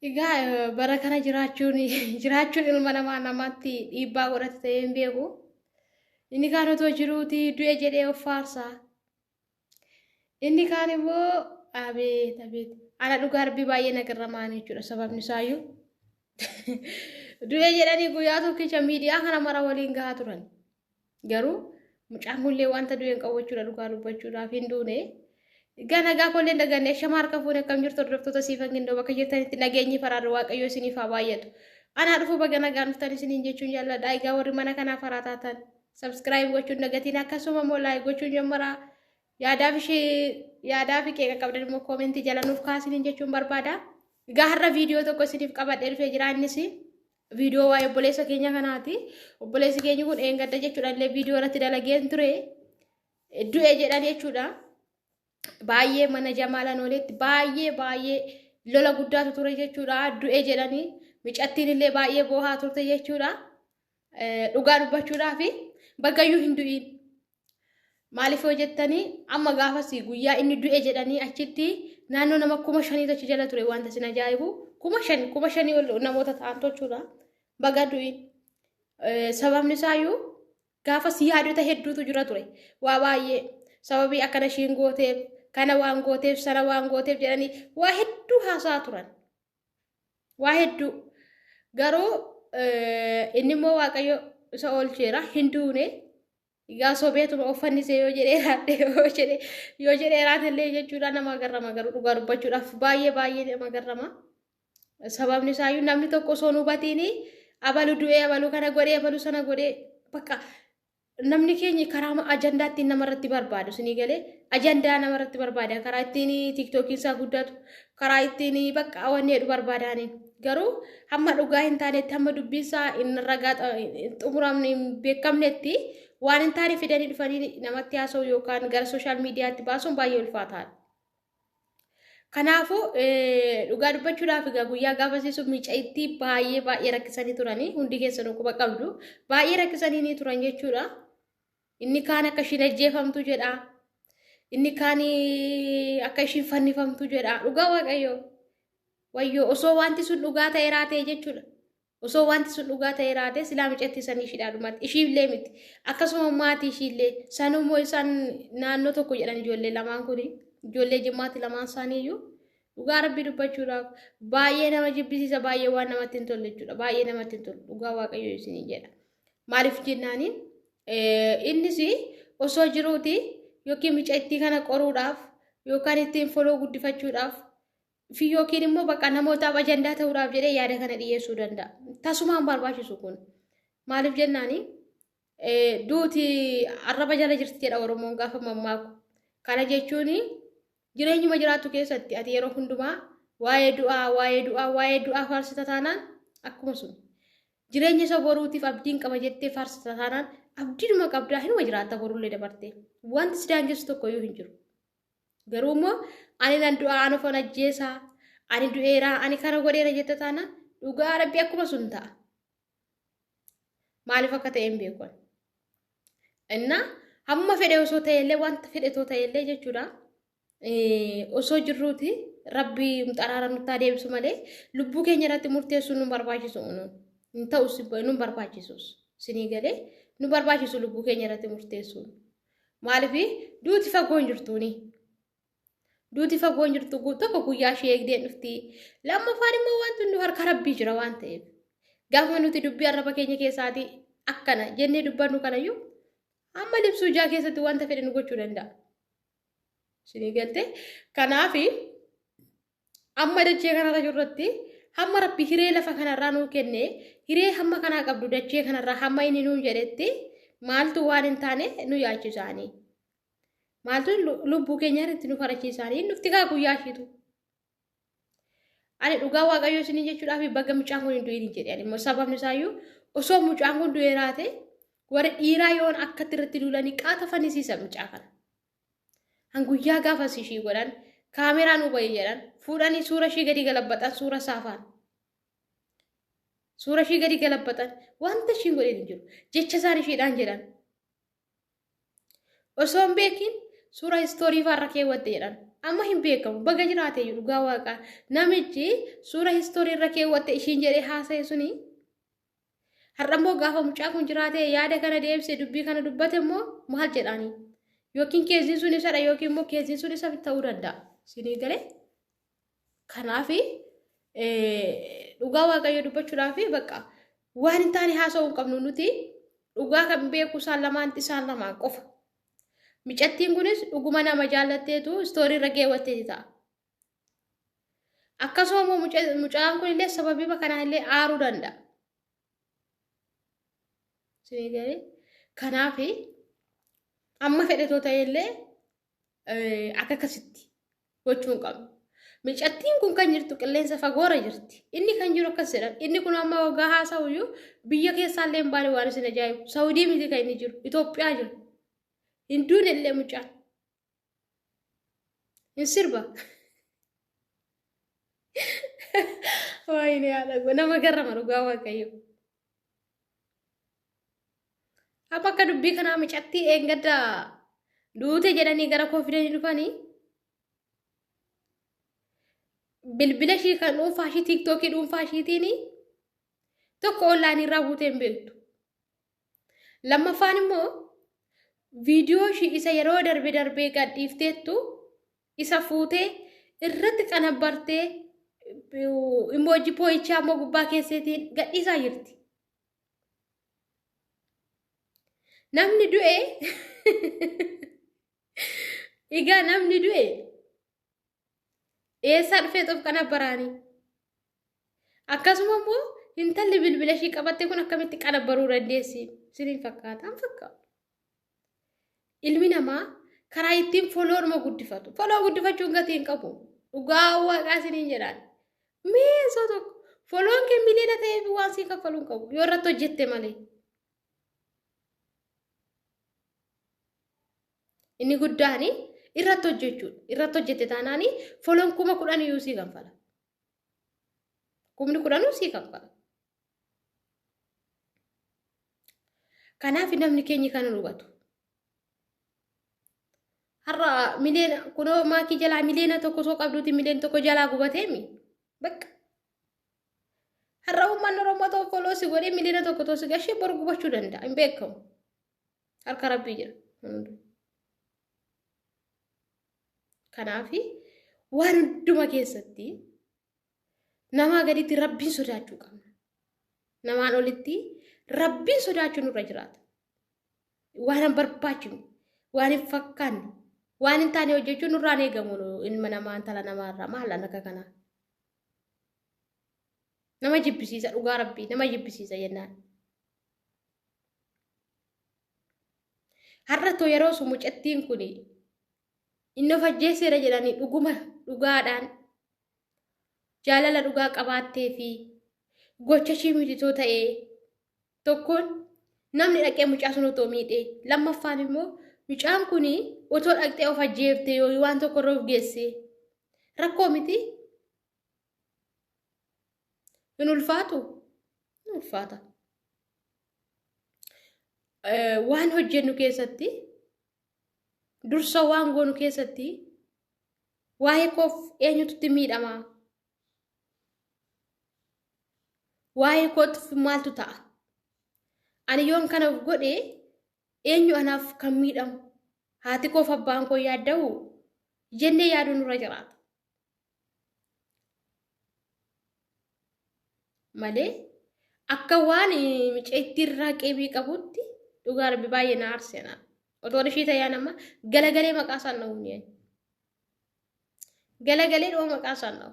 Egaa bara kana jiraachuun ilma namaa namatti dhiibbaa godhate ta'ee hin beeku. Inni kaan otoo jiruuti du'e jedhee of faarsaa. Inni kaan immoo abeet abeet ana dhugaa rabbii baay'ee naqirramaan jechuudha sababni isaayyuu. Du'e jedhanii guyyaa tokkicha miidiyaa kana mara waliin gahaa turan. Garuu mucaan kunillee wanta du'e hin qabu jechuudha dhugaa dubbachuudhaaf hin duune. Gana gaa kolleen daganne shamaar ka fuune kam jirtu hordoftoota siifan gindoo bakka jirtanitti nageenyi faraarra waaqayyoo isiniif haa baay'atu. Anaa dhufu baga nagaan dhuftan isiniin jechuun jaalladha. Egaa warri mana kanaa faraa taatan subscribe gochuun dagatiin akkasuma immoo like gochuun jammaraa yaadaa fi qeeqa qabdan immoo koomentii jala nuuf kaasiniin jechuun barbaada. Egaa har'a viidiyoo tokko isiniif qabadhee dhufee jira innis viidiyoo waa'ee obboleessa keenya kanaati. Obboleessi keenya kun eengadda jechuudha illee viidiyoo irratti dalageen ture du'e jedhan jechuudha. Baay'ee mana jamaalan olitti baay'ee lola guddaatu ture jechuudha. Du'e jedhanii micattiin illee baay'ee boohaa turte jechuudha. Dhugaa dubbachuudhaaf bagayyuu hin du'in. Maaliif yoo jettanii amma gaafasii guyyaa inni du'e jedhanii achitti naannoo nama 5,000 achi jala ture wanta sin ajaa'ibu 5,000 ol namoota ta'an jechuudha. Baga du'in. Sababni isaayyuu gaafasii yaadota hedduutu jira ture. Waa baay'ee sababii akkana ishiin gooteef kana waan gooteef sana waan gooteef jedhanii waa hedduu haasaa turan. Waa hedduu garuu inni immoo waaqayyo isa oolcheera hin duune. Egaa sobeetuma uffannise yoo jedhee raatellee jechuudha nama garrama garuu dhugaa dubbachuudhaaf baay'ee nama garrama. Sababni isaayyuu namni tokko osoo nu hubatiini abalu du'ee abalu kana godhee abalu sana godhee bakka namni keenya karaa ajandaatti namarratti barbaadu sinii galee ajandaa namarratti barbaada karaa ittiin tiktookiin isaa guddatu karaa ittiin bakka wanni heddu barbaadaani garuu hamma dhugaa hin taanetti hamma dubbiinsaa inni ragaa xumuramne hin beekamnetti waan hin taane fidanii dhufanii namatti haasa'u yookaan gara sooshaal miidiyaatti baasuun baay'ee ulfaataadha. Kanaafuu dhugaa dubbachuudhaaf egaa guyyaa gaafasiisu miicaitti baay'ee rakkisanii turanii hundi keessanuu quba qabdu baay'ee rakkisanii ni turan jechuudha. Inni kaan akka ishiin ajjeefamtu jedha. Inni kaan akka ishiin fannifamtu jedha. Dhugaa waaqayyoo. Wayyoo osoo wanti sun dhugaa ta'e raatee jechuudha. Osoo wanti sun dhugaa ta'e raatee silaa micattiisanii ishiidhaa dhumatti. Ishiillee miti. Akkasuma maatii ishiillee sanummoo isaan naannoo tokko jedhan ijoollee lamaan kuni. Ijoollee jimmaatti lamaan isaaniiyyuu. Dhugaa rabbii dubbachuudhaaf baay'ee nama jibbisiisa baay'ee waan namatti hin tolle jechuudha. Baay'ee namatti hin tolle. Dhugaa waaqayyoo isinii jedha. Maaliif jennaaniin? Innis osoo jiruuti yookiin micattii kana qoruudhaaf yookaan ittiin foloo guddifachuudhaaf fi yookiin immoo bakka namootaaf ajandaa ta'uudhaaf jedhee yaada kana dhiyeessuu danda'a. Tasumaan barbaachisu kun maaliif jennaani duuti arraba jala jirti jedha Oromoon gaafa mammaaku. Kana jechuun jireenyuma jiraattu keessatti ati yeroo hundumaa waa'ee du'aa faarsita taanaan akkuma sun jireenya isa boruutiif abdiin qaba jettee faarsita taanaan abdiidhuma qabdaa hinuma jiraatta borullee dabarte wanti si daangessu tokko iyyuu hin jiru. Garuu immoo ani nan du'aa ani foon ajjeesaa ani du'eeraa ani kana godheera jette taanaan dhugaa rabbii akkuma sun ta'a. Maaliif akka ta'e hin beeku. Innaa hamma fedhe osoo ta'ellee wanta fedhe too ta'ellee jechuudha. Osoo jirruuti rabbii xaraara nutti adeemsu malee lubbuu keenya irratti murteessuun nu barbaachisu hin ta'us nu barbaachisus sinii galee nu barbaachisu lubbuu keenya irratti murteessuun. Maaliif duuti fagoon jirtuuni. Duuti fagoon jirtu tokko guyyaa ishee eegdee dhufti. Lammaffaan immoo wanti nu harka rabbii jira waan ta'eef. Gaafa nuti dubbii arraba keenya keessaati akkana jennee dubbannu kanayyuu amma libsuu ijaa keessatti wanta fedhe nu gochuu danda'a. Sinii galtee kanaaf amma dachee kanarra jirratti hamma rabbi hiree lafa kanarraa nuu kenne hiree hamma kanaa qabdu dachee kanarraa hamma inni nuu jedhetti maaltu waan hin taane nu yaachisaanii. Maaltu lubbuu keenya irratti nu farachiisaanii nufti kaa guyyaa ishiitu. Ani dhugaa waaqayyoo isinii jechuudhaaf baga mucaan kun hin du'in jedhe. Immoo sababni isaayyuu osoo mucaan kun du'ee raate warri dhiiraa yoon akkatti irratti duulanii qaata fannisiisa mucaa kana. Hanguyyaa gaafas ishii godhan kaameraan hubayee jedhan fuudhanii suura ishii gadi galabbatan suura saafaan. Suura ishii gadi galabbatan wanta ishiin godhee hin jiru. Jecha isaan ishiidhaan jedhan. Osoo hin beekin suura istoorii faarra keewwatte jedhan amma hin beekamu baga jiraate dhugaa waaqa namichi suura historii irra keewwatte ishiin jedhee haasa'e suni har'ammoo gaafa mucaa kun jiraate yaada kana deebisee dubbii kana dubbate immoo maal jedhaani yookiin keessiin sun isadha yookiin immoo keessiin sun isa ta'uu danda'a sinii galee kanaafi dhugaa waaqayyo dubbachuudhaafi bakka waan hin taane haasa'uu hin qabnu nuti dhugaa kan beeku isaan lamaan qofa. Micattiin kunis dhuguma nama jaallatteetu istoorii irra geewwatteeti ta'a. Akkasuma mucaan kun illee sababii kanaa illee aaruu danda'a. Sinii galee kanaaf amma fedhetoo ta'e illee akka akkasitti gochuu hin qabnu. Micattiin kun kan jirtu qilleensa fagoora jirti. Inni kan jiru akkas jedhan. Inni kun amma waggaa haasa'uyyuu biyya keessaallee hin baane waan isin ajaa'ibu. Saawudii miti kan inni jiru. Itoophiyaa jira. Hinduun illee mucaan. Hin sirba. Waayini haadha nama garrama dhugaa waaqayyo. Amma akka dubbii kanaa micattii eeggadda duute jedhanii gara koo fidanii dhufanii. Bilbila ishii kan dhuunfaa ishii tiiktookii dhuunfaa ishiitiin tokko onlaayinii irraa buutee hin beektu. Lammaffaan immoo viidiyoo ishii isa yeroo darbee gadhiifteettu isa fuutee irratti qanabbartee imooji pooyichaa immoo gubbaa keesseetiin gadhiisaa jirti. Namni du'e egaa namni du'e eessaa dhufee of qanabbaraanii. Akkasuma immoo intalli bilbila ishii qabattee kun akkamitti qanabbaruu dandeessi? Siniin fakkaata hin fakkaatu. Ilmi namaa karaa ittiin foloo guddifatu. Foloo guddifachuun gatii hin qabu. Dhugaa waaqaa siniin jedhaan. Meeshaa tokko foloon kee miliyoona ta'eef waan sii kaffaluu hin qabu. Yoo irratti hojjette malee. Inni guddaani irratti hojjechuudha. Irratti hojjette taanaani foloon 10,000 iyyuu sii kanfala. 10,000 sii kanfala. Kanaaf namni keenya kana hubatu. Har'a miliyoona kunoo maakii jalaa miliyoona tokko soo qabduuti miliyoona tokko jalaa gubateemi. Bakka. Har'a uummanni Oromoo ta'u foloo si godhee miliyoona tokko ta'u si gashee boru gubachuu danda'a. Hin beekamu. Harka Rabbii jira. Kanaafi waan hunduma keessatti namaa gaditti Rabbiin sodaachuu qabna. Namaan olitti Rabbiin sodaachuun nurra jiraata. Waan hin barbaachifne, waan hin fakkaanne, waan hin taane hojjechuun nurraan eegamu ilma namaa intala namaarraa maalaan akka kanaa. Nama jibbisiisa dhugaa Rabbii nama jibbisiisa jennaan. Har'atoo yeroo sun mucattiin kuni inni of ajjeeseera jedhanii dhuguma dhugaadhaan jaalala dhugaa qabaattee fi gocha ishii mititoo ta'ee tokkoon namni dhaqee mucaa sun otoo miidhee lammaffaan immoo mucaan kun otoo dhaqxee of ajjeeftee yoo waan tokko irra of geessee rakkoo miti hin ulfaatu hin ulfaata. Waan hojjennu keessatti dursa waan goonu keessatti waa'ee koof eenyututti miidhama waa'ee kootuuf maaltu ta'a ani yoon kana godhe eenyu anaaf kan miidhamu haati koof abbaan koo yaadda'u jennee yaaduun nurra jiraata malee akka waan micceetti irraa qeebii qabutti dhugaa Rabbi baay'ee na aarseena. Otoon ishii ta'ee nama galagalee maqaa isaan dha'uun yaa'e. Galagalee dhoo maqaa isaan dha'u.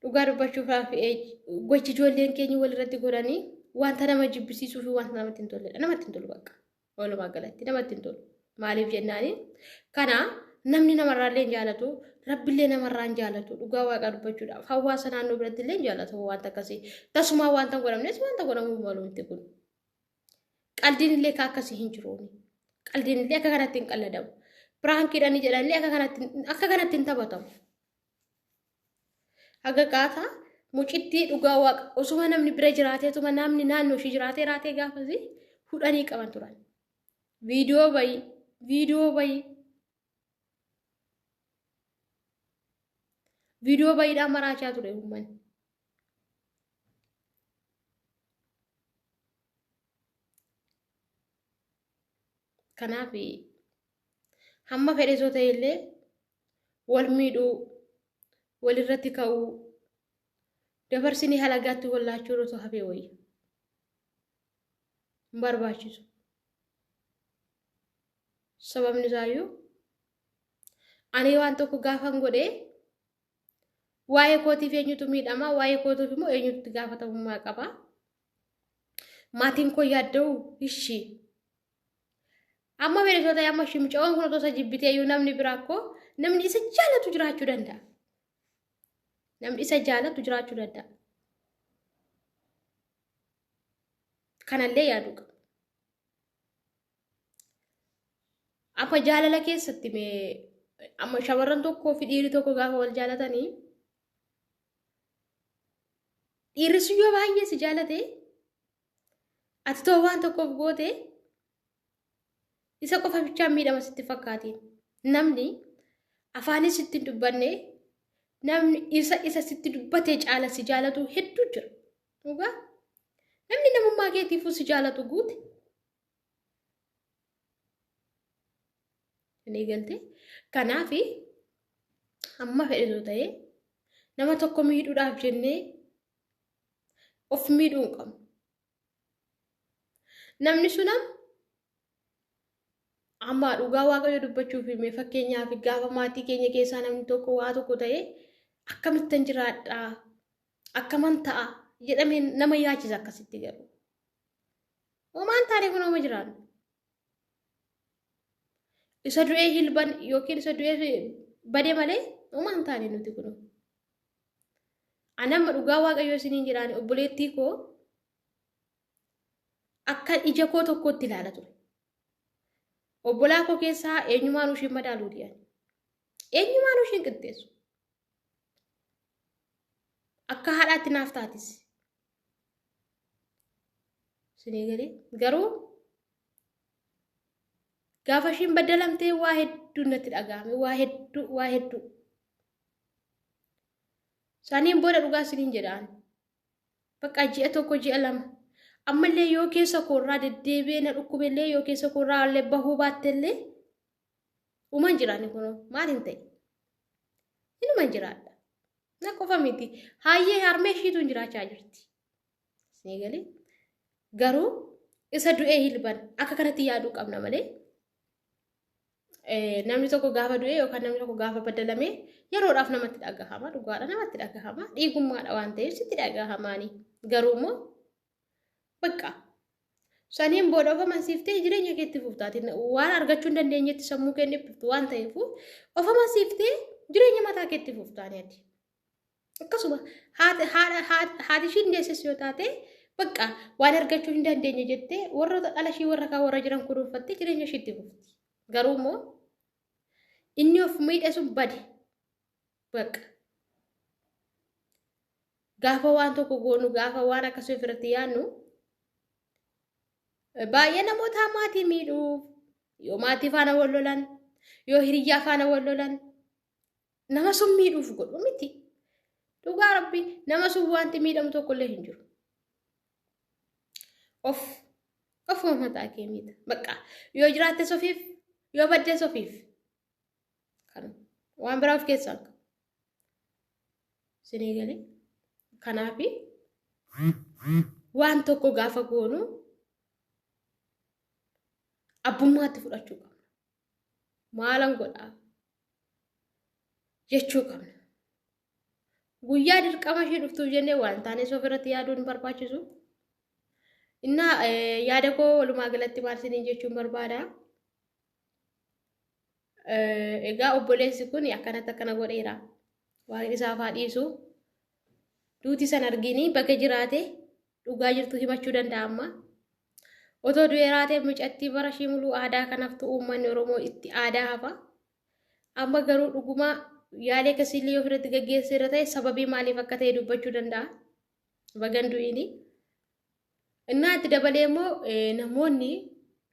Dhugaa dubbachuudhaaf gochi ijoolleen keenya walirratti godhanii wanta nama jibbisiisuu fi wanta namatti hin tolledha. Namatti hin tolu bakka. Walumaa galatti namatti hin tolu. Maaliif jennaani? Kana namni namarraallee hin jaalatu, Rabbillee namarraa hin jaalatu. Dhugaa waaqa dubbachuudhaaf hawaasa naannoo biratti illee hin jaalatu wanta akkasii. Tasumaa wanta godhamnes wanta godhamuu malu miti kun. Qaldiin illee akkasii hin jiruuni. Qaldiin illee akka kanatti hin qalladamu. Biraankiidhaan jedhanillee akka kanatti hin taphatamu. Haga qaataa mucittii dhugaa waaqa osuma namni bira jiraateetuma namni naannoo ishii jiraatee raatee gaafasi fudhanii qaban turan. Video bayi. Video bayi. Video bayi dha marachaa ture umman. Kanaafi hamma fedhe soo ta'e illee wal miidhuu walirratti ka'uu dabarsini halagaatti wallaachuu roto hafee wayya hin barbaachisu. Sababni isaayyuu ani waan tokko gaafan godhee waa'ee kootiif eenyutu miidhama, waa'ee kootiif immoo eenyutu gaafatamummaa qaba. Maatiin koo yaadda'u ishii amma beeksisa ta'e amma shimcoon kun otoo isa jibbitee iyyuu namni biraa koo namni isa jaalatu jiraachuu danda'a. Namni isa jaalatu jiraachuu danda'a. Kanallee yaaduu qaba. Amma jaalala keessatti mee amma shamarran tokkoo fi dhiirri tokko gaafa wal jaalatanii dhiirri sun yoo baay'ee si jaalate ati too waan tokkoof goote isa qofa bichaan miidhama sitti fakkaatiin namni afaanis sitti dubbanne namni isa sitti dubbatee caala si jaalatu hedduu jira. Dhugaa namni namummaa keetiifuu si jaalatu guute ni galte. Kanaafi amma fedhe soo ta'e nama tokko miidhuudhaaf jennee of miidhuu hin qabnu. Namni sunam amma dhugaa waaqayyo dubbachuuf himee fakkeenyaaf gaafa maatii keenya keessaa namni tokko waa tokko ta'e akkamittan jiraadha akkaman ta'a jedhamee nama yaachisa akkasitti garuu. Homaan taanee kun hooma jiraannu. Isa du'ee hilban yookiin isa du'ee badee malee homaan taanee nuti kun. Anamma dhugaa waaqayyo isiniin jedhaan obboleettii koo akka ija koo tokkotti ilaala ture. Obbolaa koo keessaa eenyumaan ushiin madaaluu diyan. Eenyumaan ushiin qixxeessu. Akka haadhaatti naaf taatis. Sinii galee garuu gaafa ishiin baddalamtee waa hedduu natti dhaga'ame waa hedduu. Saniin booda dhugaa isiniin jedhaan. Bakka ji'a tokko ji'a lama. Ammallee yoo keessa koorraa deddeebi'ee na dhukkubellee yoo keessa koorraa illee bahuu baattellee uumaan jiraanni kun maal hin ta'e? Inumaan jiraadha. Na qofa miti. Hayyee harmee ishiitu hin jiraachaa jirti. Sinii galee garuu isa du'ee hilban akka kanatti yaaduu qabna malee namni tokko gaafa du'ee yookaan namni tokko gaafa baddalamee yeroodhaaf namatti dhagahama. Dhugaadha namatti dhagahama. Dhiigummaadha waan ta'eef sitti dhagahamaani. Garuu immoo bakka saniin booda of amansiiftee jireenya keetti fuftaati. Waan argachuu hin dandeenyetti sammuu keenya fuftu waan ta'eef of amansiiftee jireenya mataa keetti fuftaani ati. Akkasuma haati ishiin deesses yoo taate bakka waan argachuu hin dandeenye jettee warra dhala ishii warra kaa warra jiran kunuunfattee jireenya ishiitti fufti. Garuu immoo inni of miidhe sun bade bakka gaafa waan tokko goonu gaafa waan akkasii ofirratti yaadnu baay'ee namoota maatii miidhuuf yoo maatii faana wal lolan yoo hiriyyaa faana wal lolan nama sun miidhuuf godhu miti. Dhugaa rabbi nama sun wanti miidhamu tokkollee hin jiru. Ofuma mataa kee miidha. Bakka yoo jiraatte sofiif yoo baddee sofiif kan waan biraa of keessaa qabu. Sinii galee kanaafi waan tokko gaafa goonu abbummaatti fudhachuu qabna. Maalan godhaa jechuu qabna. Guyyaa dirqama ishee dhuftuuf jennee waan taanes ofirratti yaaduun hin barbaachisu. Innaa yaada koo walumaa galatti maal isiniin jechuun barbaada. Egaa obboleessi kun akkanatti akkana godheera. Waaqni isaaf haa dhiisu. Duuti san argini bakka jiraate dhugaa jirtu himachuu danda'a amma. Otoo du'ee raatee mucattii bara ishii muluu aadaa kanaaftu uummanni Oromoo itti aadaa hafa. Amma garuu dhugumaa yaalee akkasiillee ofirratti gaggeesseera ta'e sababii maaliif akka ta'e dubbachuu danda'a. Bagan du'ini. Innaa itti dabalee immoo namoonni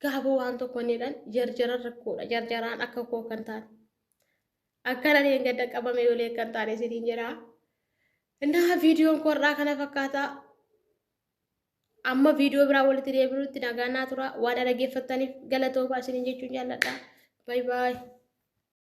gaaboo waan tokko niidhaan jarjara rakkoodha jarjaraan akka koo kan taane akkana ni gadda qabame yolee kan taane sidin jira inna viidiyoon korraa kana fakkaata amma viidiyoo biraa walitti deebinutti nagaa naa tura waan dhaggeeffattaniif galatoomaa isiniin jechuun jaalladha bye bye